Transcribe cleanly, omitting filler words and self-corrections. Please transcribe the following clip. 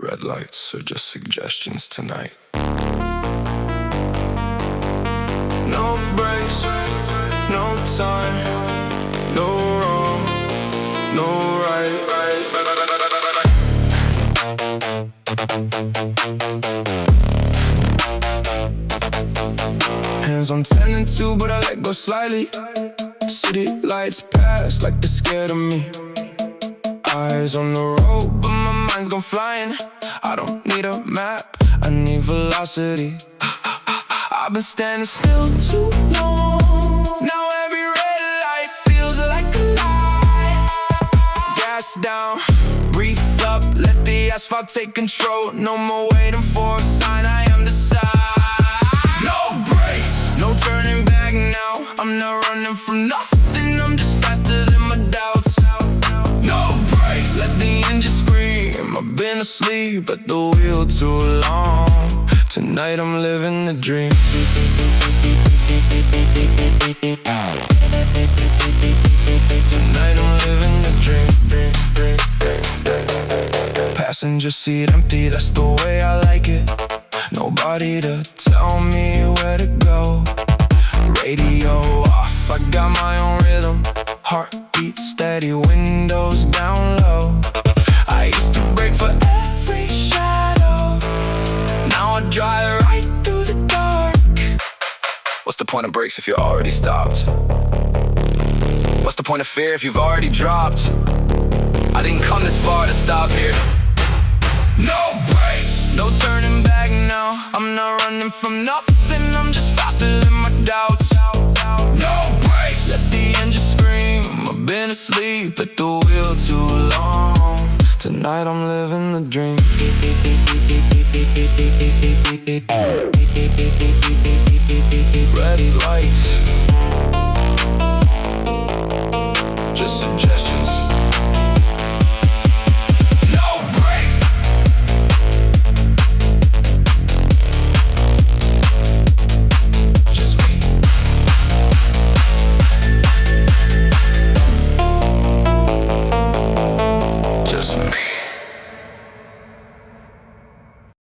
Red lights are just suggestions tonight. No breaks, no time, no wrong, no right. Hands on 10 and 2, but I let go slightly. City lights pass like they're scared of me. Eyes on the road, but my mind's gone flying. I don't need a map, I need velocity. I've been standing still too long. Now every red light feels like a lie. Gas down, breathe up, let the asphalt take control. No more waiting for a sign, I am the sign. No brakes, no turning back now. I'm not running from nothing, I'm just faster than my doubts. No brakes, let the engine scream. I've been asleep at the wheel too long. Tonight I'm living the dream. Tonight I'm living the dream. Passenger seat empty, that's the way I like it. Nobody to tell me where to go. Radio off, I got my own rhythm. Heartbeat steady, windows down low. I used to break for every shadow. Now I drive right through the dark. What's the point of brakes if you're already stopped? What's the point of fear if you've already dropped? I didn't come this far to stop here. No brakes, no turning back now. I'm not running from nothing, I'm just faster than my doubts. No brakes, let the engine scream. I've been asleep at the wheel too long. Tonight I'm living the dream. Red light